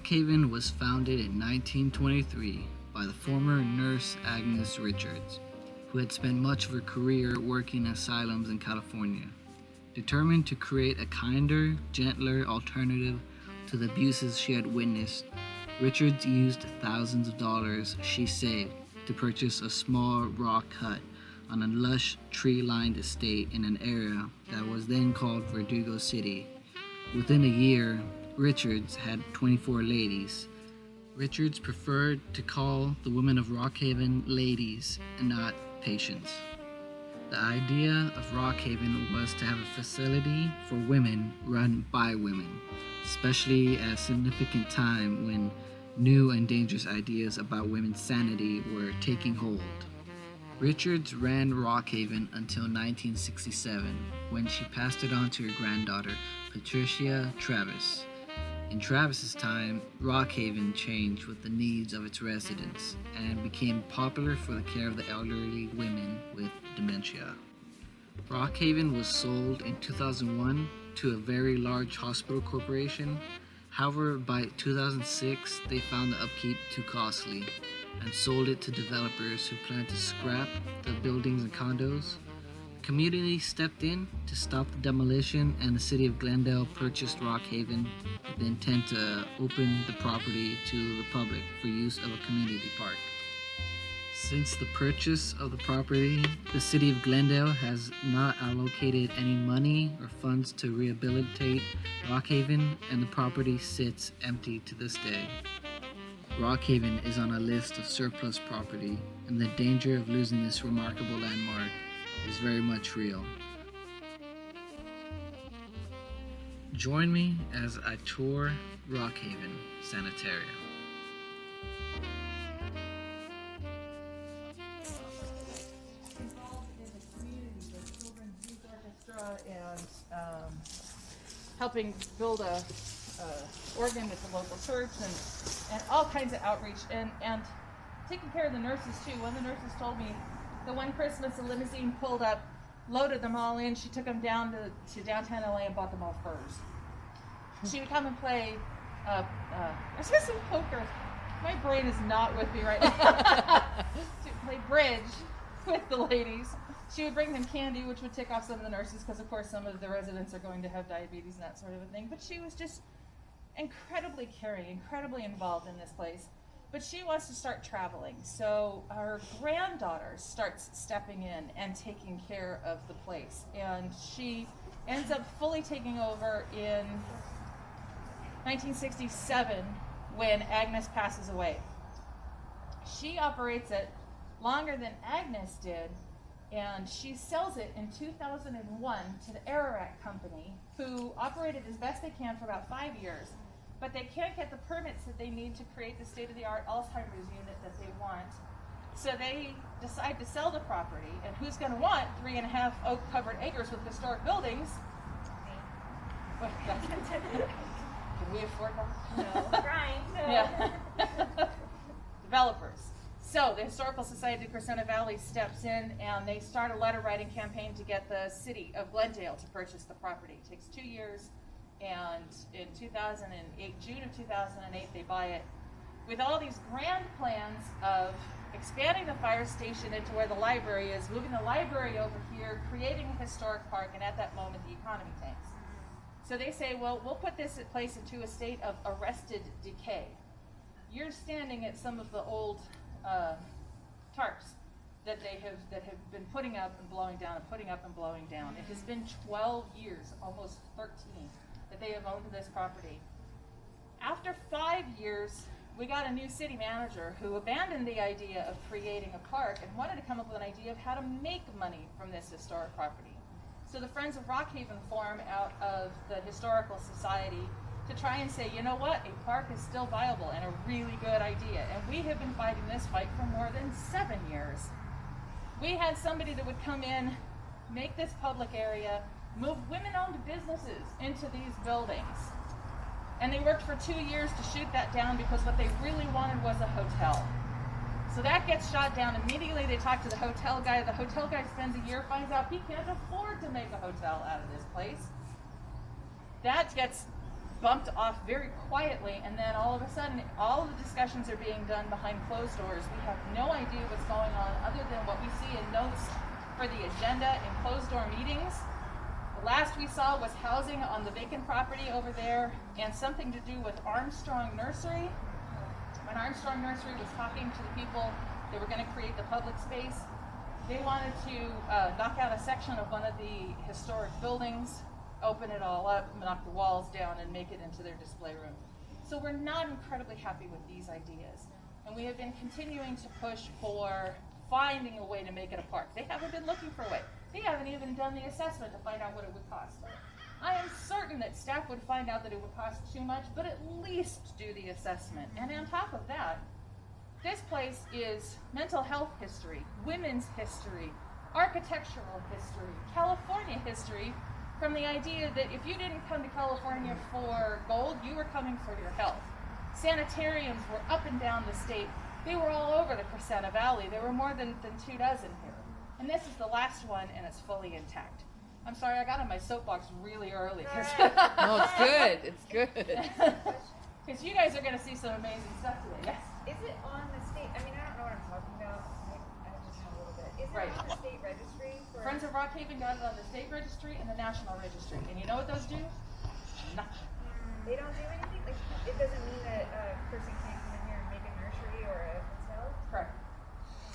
Rockhaven was founded in 1923 by the former nurse Agnes Richards, who had spent much of her career working in asylums in California. Determined to create a kinder, gentler alternative to the abuses she had witnessed, Richards used thousands of dollars she saved to purchase a small rock hut on a lush, tree-lined estate in an area that was then called Verdugo City. Within a year, Richards had 24 ladies. Richards preferred to call the women of Rockhaven ladies and not patients. The idea of Rockhaven was to have a facility for women run by women, especially at a significant time when new and dangerous ideas about women's sanity were taking hold. Richards ran Rockhaven until 1967, when she passed it on to her granddaughter, Patricia Travis. In Travis's time, Rockhaven changed with the needs of its residents and became popular for the care of the elderly women with dementia. Rockhaven was sold in 2001 to a very large hospital corporation. However, by 2006, they found the upkeep too costly and sold it to developers who planned to scrap the buildings and condos. The community stepped in to stop the demolition, and the city of Glendale purchased Rockhaven with the intent to open the property to the public for use of a community park. Since the purchase of the property, the city of Glendale has not allocated any money or funds to rehabilitate Rockhaven, and the property sits empty to this day. Rockhaven is on a list of surplus property, and the danger of losing this remarkable landmark is very much real. Join me as I tour Rockhaven Sanatorium. And helping build a organ with the local church and all kinds of outreach and taking care of the nurses too. One of the nurses told me the one Christmas a limousine pulled up, loaded them all in, she took them down to downtown LA and bought them all furs. She would come and play some poker. My brain is not with me right now. She would play bridge with the ladies. She would bring them candy, which would tick off some of the nurses because, of course, some of the residents are going to have diabetes and that sort of a thing. But she was just incredibly caring, incredibly involved in this place. But she wants to start traveling. So her granddaughter starts stepping in and taking care of the place. And she ends up fully taking over in 1967 when Agnes passes away. She operates it longer than Agnes did, and she sells it in 2001 to the Ararat Company, who operated as best they can for about 5 years, but they can't get the permits that they need to create the state-of-the-art Alzheimer's unit that they want. So they decide to sell the property, and who's going to want 3.5 oak-covered acres with historic buildings? Can we afford that? No, trying. No. Yeah. Developers. So the Historical Society of Crescenta Valley steps in and they start a letter writing campaign to get the city of Glendale to purchase the property. It takes 2 years, and in 2008, June of 2008, they buy it with all these grand plans of expanding the fire station into where the library is, moving the library over here, creating a historic park, and at that moment the economy tanks. So they say, well, we'll put this place into a state of arrested decay. You're standing at some of the old tarps that have been putting up and blowing down and putting up and blowing down. It has been 12 years, almost 13, that they have owned this property. After 5 years, we got a new city manager who abandoned the idea of creating a park and wanted to come up with an idea of how to make money from this historic property. So the Friends of Rockhaven form out of the Historical Society to try and say, you know what, a park is still viable and a really good idea. And we have been fighting this fight for more than 7 years. We had somebody that would come in, make this public area, move women-owned businesses into these buildings. And they worked for 2 years to shoot that down because what they really wanted was a hotel. So that gets shot down. Immediately they talk to the hotel guy. The hotel guy spends a year, finds out he can't afford to make a hotel out of this place. That gets bumped off very quietly, and then all of a sudden, all of the discussions are being done behind closed doors. We have no idea what's going on other than what we see in notes for the agenda in closed door meetings. The last we saw was housing on the vacant property over there and something to do with Armstrong Nursery. When Armstrong Nursery was talking to the people that were going to create the public space, they wanted to knock out a section of one of the historic buildings, open it all up, knock the walls down, and make it into their display room. So we're not incredibly happy with these ideas. And we have been continuing to push for finding a way to make it a park. They haven't been looking for a way. They haven't even done the assessment to find out what it would cost. I am certain that staff would find out that it would cost too much, but at least do the assessment. And on top of that, this place is mental health history, women's history, architectural history, California history, from the idea that if you didn't come to California for gold, you were coming for your health. Sanitariums were up and down the state. They were all over the Crescenta Valley. There were more than 2 dozen here. And this is the last one, and it's fully intact. I'm sorry, I got on my soapbox really early. No, it's good. It's good. Because you guys are going to see some amazing stuff today. Yes? Is it on the state, I mean, I don't know what I'm talking about, I just know a little bit. Is it Right. on the state registry? For Friends of Rockhaven got it on the state registry and the national registry. And you know what those do? Nothing. They don't do anything? Like, it doesn't mean that a person can't come in here and make a nursery or a hotel? Correct.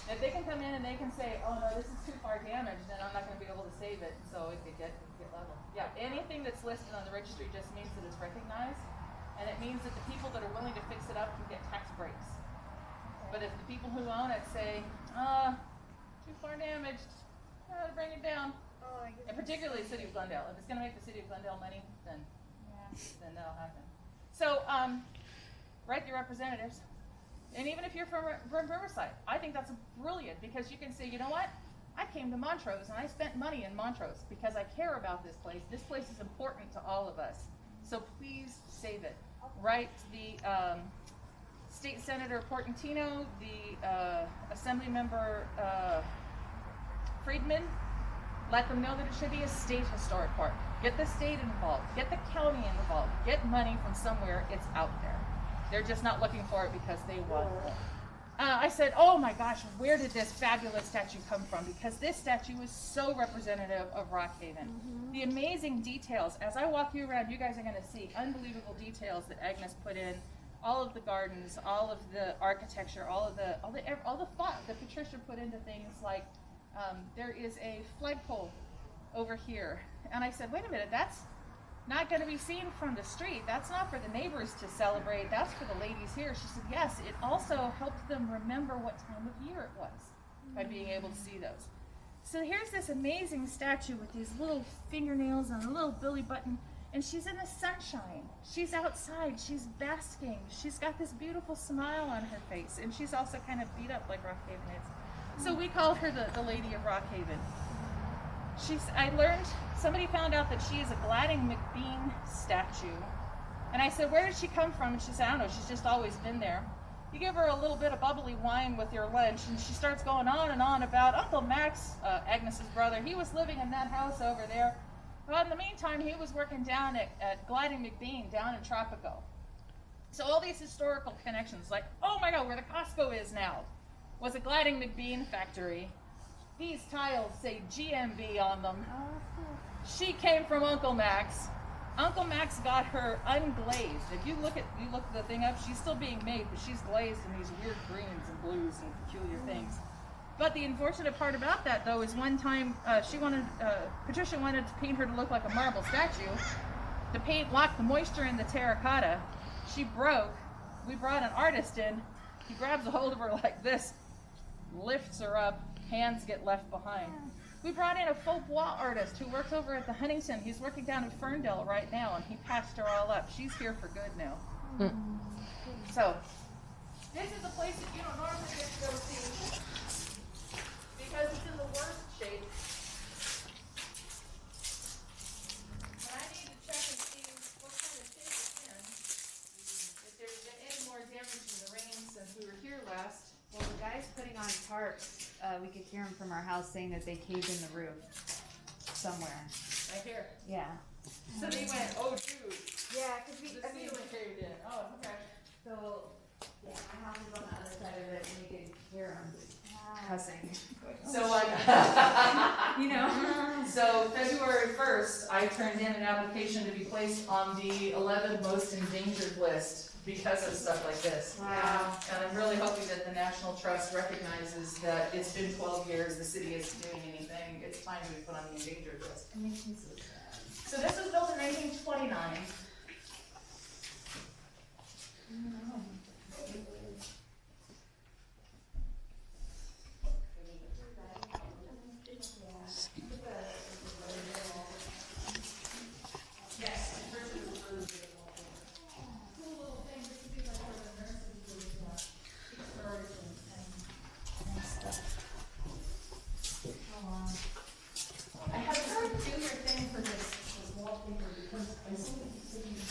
If they can come in and they can say, oh no, this is too far damaged, then I'm not going to be able to save it, so it could get level. Yeah, anything that's listed on the registry just means that it's recognized, and it means that the people that are willing to fix it up can get tax breaks. But if the people who own it say, too far damaged, bring it down. Oh, I guess. And particularly the city of Glendale. If it's going to make the city of Glendale money, then that'll happen. So, write your representatives. And even if you're from Riverside, I think that's brilliant because you can say, you know what? I came to Montrose and I spent money in Montrose because I care about this place. This place is important to all of us. So please save it. Write the State Senator Portantino, the Assembly Member Friedman. Let them know that it should be a state historic park. Get the state involved. Get the county involved. Get money from somewhere. It's out there. They're just not looking for it because they want it. I said, oh my gosh, where did this fabulous statue come from? Because this statue is so representative of Rockhaven. The amazing details. As I walk you around, you guys are going to see unbelievable details that Agnes put in. All of the gardens, all of the architecture, all the thought that Patricia put into things like there is a flagpole over here. And I said, wait a minute, that's not going to be seen from the street. That's not for the neighbors to celebrate. That's for the ladies here. She said, yes, it also helped them remember what time of year it was by being able to see those. So here's this amazing statue with these little fingernails and a little belly button, and she's in the sunshine. She's outside. She's basking. She's got this beautiful smile on her face, and she's also kind of beat up like Rockhaven is. So we called her the Lady of Rockhaven. I learned, somebody found out that she is a Gladding McBean statue. And I said, where did she come from? And she said, I don't know, she's just always been there. You give her a little bit of bubbly wine with your lunch, and she starts going on and on about Uncle Max, Agnes's brother. He was living in that house over there. Well, in the meantime, he was working down at Gladding McBean down in Tropico. So all these historical connections, like, oh my God, where the Costco is now was a Gladding McBean factory. These tiles say GMB on them. She came from Uncle Max. Uncle Max got her unglazed. If you look the thing up, she's still being made, but she's glazed in these weird greens and blues and peculiar things. But the unfortunate part about that, though, is one time Patricia wanted to paint her to look like a marble statue. The paint locked the moisture in the terracotta. She broke. We brought an artist in. He grabs a hold of her like this, lifts her up. Hands get left behind. We brought in a faux bois artist who works over at the Huntington. He's working down in Ferndale right now, and he patched her all up. She's here for good now. So, this is a place that you don't normally get to go see because it's in the worst shape. And I need to check and see what kind of shape it's in. If there's been any more damage in the rain since we were here last. Well, the guys putting on tarps, we could hear them from our house saying that they caved in the roof somewhere. Right here. Yeah. So they went, oh dude, Yeah, because the I mean, ceiling caved in. Oh, okay. So, yeah, my house is on the other side of it, and you can hear them cussing. So like, You know? so February 1st, I turned in an application to be placed on the 11 most endangered list because of stuff like this. Wow. And I'm really hoping that the National Trust recognizes that it's been 12 years, the city isn't doing anything, it's time to be put on the endangered list. It makes me so sad. So this was built in 1929. I have this peculiar thing for this wallpaper because I see it sitting here.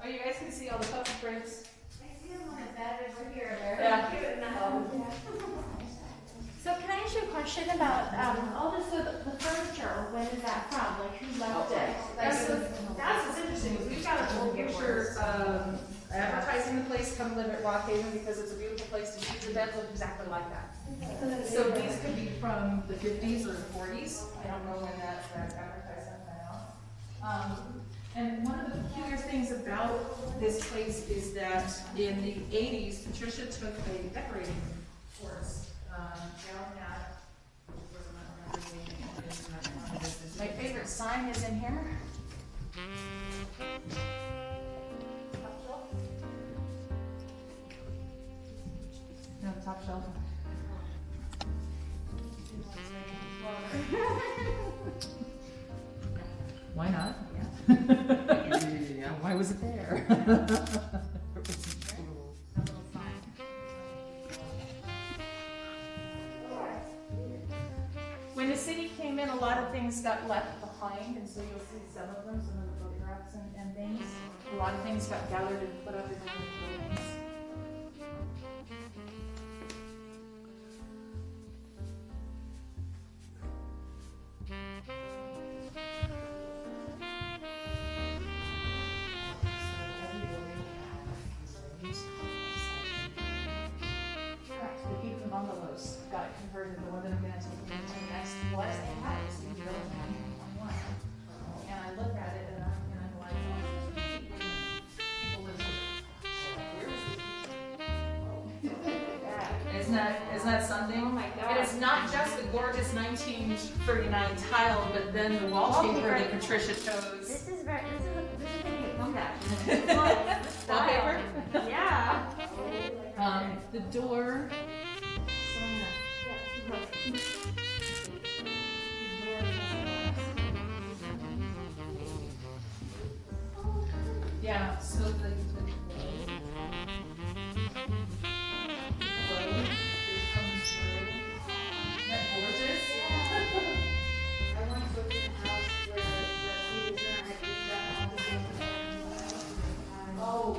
Oh, you guys can see all the puppy prints. I see them on the bed over here. They're Yeah. cute in the house. So can I ask you a question about, all this, so the furniture, when is that from? Like, who left it? That's what's interesting, is we've got a whole picture, advertising the place, come live at Rockhaven because it's a beautiful place to shoot. The beds look exactly like that. So these could be from the 50s or the 40s. I don't know when that advertisement went out. And one of the peculiar things about this place is that in the 80s, Patricia took a decorating course. Down at, my favorite sign is in here. No, top shelf. Why not? Yeah, why was it there? When the city came in, a lot of things got left behind, and so you'll see some of them, some of the photographs and things. A lot of things got gathered and put up in different buildings. Correct, the people bungalows got converted, the one that I'm gonna take you to next was a house in the village in 1921. And I look at it and I'm like, oh, people live here. Isn't that something? Oh my God. And it's not just the gorgeous 1939 tile, but then the wallpaper that Patricia chose. This is gonna be a comeback. Wallpaper? Yeah. The door. Yeah, so the glow comes through. Isn't that gorgeous? I once lived in a house where the previous owner had used that all the time. Oh,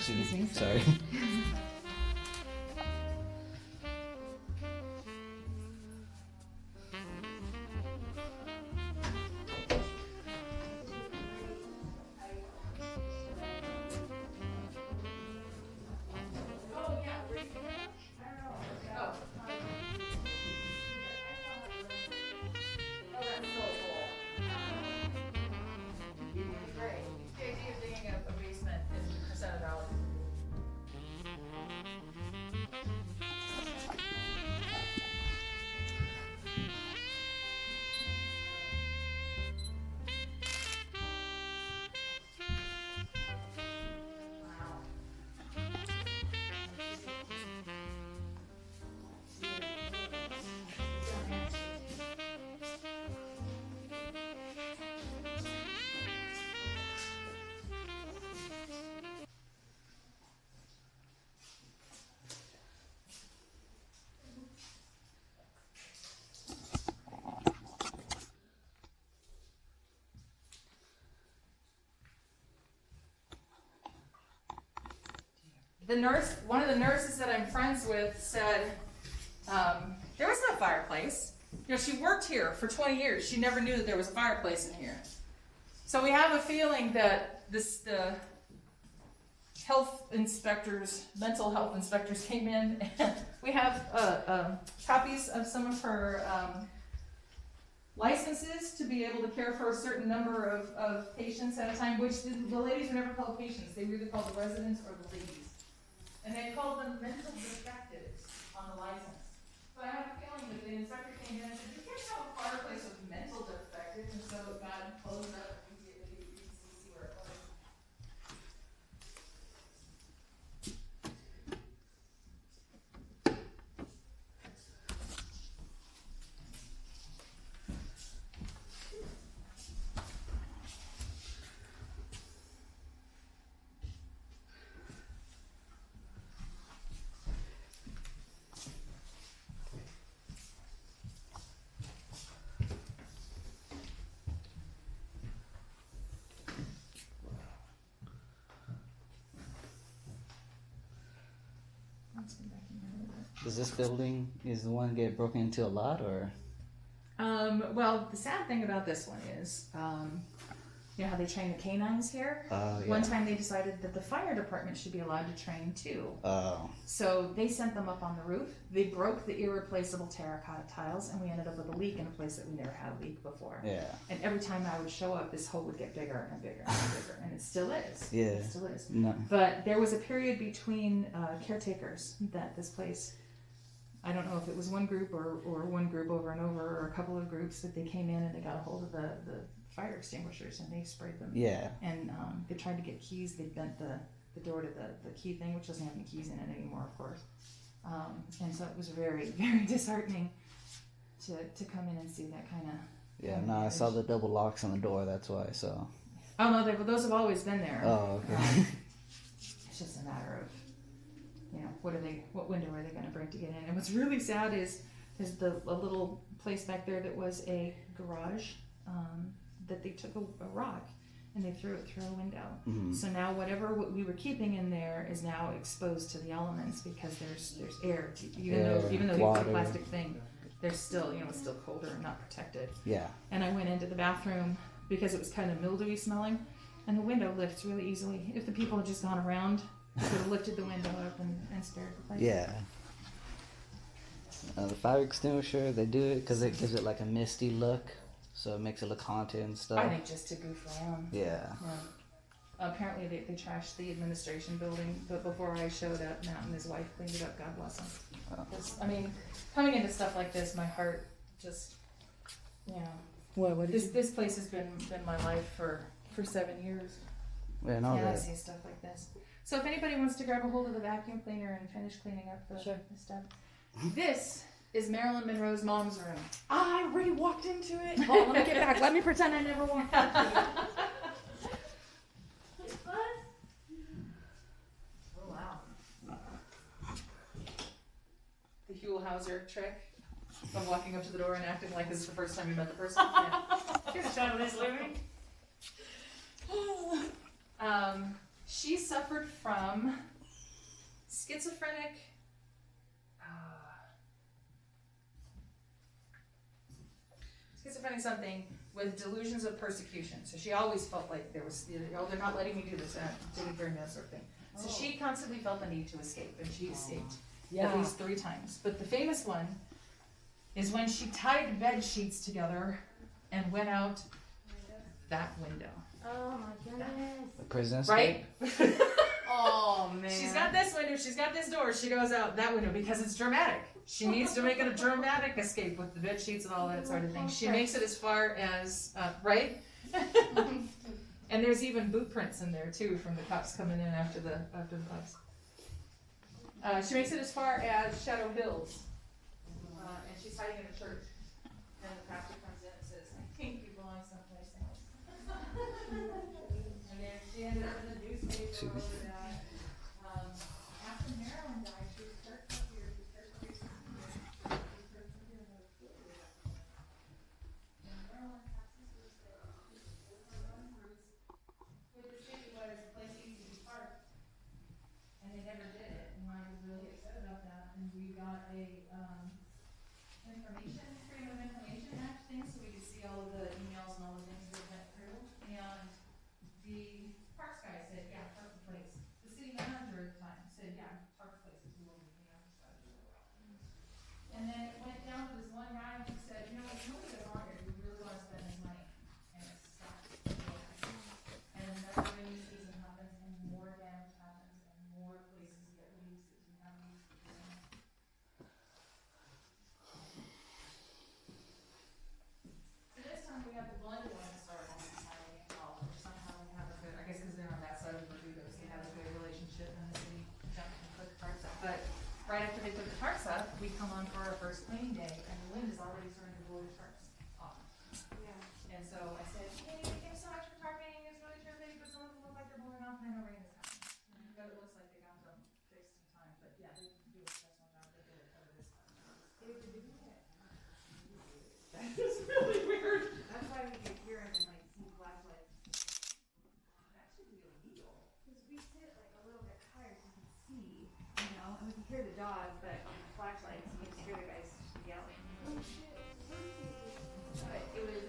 Excuse me. Sorry. The nurse, one of the nurses that I'm friends with said, there was no fireplace. You know, she worked here for 20 years. She never knew that there was a fireplace in here. So we have a feeling that the health inspectors, mental health inspectors came in, and we have copies of some of her licenses to be able to care for a certain number of patients at a time, which the ladies were never called patients. They were either called the residents or the ladies. And they called them mental defectives on the license. So I have a feeling that the inspector came in and said, you can't have a fireplace with mental defectives, and so it got closed up immediately. You can see where it was. Does this building is the one get broken into a lot, or? Well, the sad thing about this one is, you know how they train the canines here? Yeah. One time they decided that the fire department should be allowed to train too. Oh. So they sent them up on the roof. They broke the irreplaceable terracotta tiles, and we ended up with a leak in a place that we never had a leak before. Yeah. And every time I would show up, this hole would get bigger and bigger and bigger, and it still is. Yeah. It still is. No. But there was a period between caretakers that this place, I don't know if it was one group or one group over and over, or a couple of groups, that they came in and they got a hold of the fire extinguishers and they sprayed them. Yeah. And they tried to get keys. They bent the door to the key thing, which doesn't have any keys in it anymore, of course. And so it was very, very disheartening to come in and see that kind of. Yeah, no, I saw the double locks on the door. That's why. So. Oh no, those have always been there. Oh, okay. It's just a matter of, you know, what window are they going to break to get in? And what's really sad is a little place back there that was a garage. That they took a rock and they threw it through a window. Mm-hmm. So now what we were keeping in there is now exposed to the elements because there's air. Even though it's a plastic thing, there's still, you know, it's still colder and not protected. Yeah. And I went into the bathroom because it was kind of mildewy smelling, and the window lifts really easily. If the people had just gone around, they could have lifted the window up and spared the place. Yeah. The fire extinguisher, they do it because it gives it like a misty look. So it makes it look haunted and stuff. I think just to goof around. Yeah. Apparently they trashed the administration building, but before I showed up, Matt and his wife cleaned it up, God bless them. I mean, coming into stuff like this, my heart just, you know. What This place has been my life for 7 years. Yeah, no, I see stuff like this. So if anybody wants to grab a hold of the vacuum cleaner and finish cleaning up the stuff. This is Marilyn Monroe's mom's room. I already walked into it. Oh, let me get back. Let me pretend I never walked into it. Oh, wow. The Huell-Hauser trick of walking up to the door and acting like this is the first time you met the person. Yeah. Here's a shot of this living. She suffered from schizophrenic something with delusions of persecution. So she always felt like there was, they're not letting me do this, taking care of me, that sort of thing. So she constantly felt the need to escape, and she escaped at least 3 times. But the famous one is when she tied bed sheets together and went out that window. Oh my goodness. The prison escape? Right? Oh man. She's got this window, she's got this door, she goes out that window because it's dramatic. She needs to make it a dramatic escape with the bed sheets and all that sort of thing. She makes it as far as, right? And there's even boot prints in there too from the cops coming in after the bus. She makes it as far as Shadow Hills. And she's hiding in a church. And the pastor comes in and says, I think you belong someplace else. And then she ended up in the newspaper over that. After Marilyn died, she was church up here, she was church up here, and Marilyn passes her say, her own roots with the city was a place easy to park. And they never did it, and Mike was really upset about that, and we got a, Freedom of Information Act thing, so we could see all of the emails and all the things that went through, and the parks guy said, yeah, park the place. The city manager at the time said, yeah, park the place, it's really, and then it went down to this one guy who said, you know, if nobody gets on here, we really want to spend this money, and it stopped. And another rainy season happens, and more damage happens, and more places get leased, as we have these. So this time we have the Blended Historical Society involved, which somehow we have a good, I guess because they're on that side of the Bermudas, they have a good relationship, and the city jumped and put the parks up. But right after they put the parks up, we come on for our first cleaning day, and the wind is already starting to blow the parks off. And so I said, hey, thanks so much for targeting, it's really terrific, but some of them look like they're blowing off, and I know rain is coming. But it looks like they got them fixed in time, but yeah, they didn't do a successful job, they did it better this time. That's really weird. That's why we get here and like see flashlights. That should be illegal. Because we sit like a little bit higher so we can see, you know, and we can hear the dogs, but on the flashlights you can hear the guys yelling. Oh shit. But it was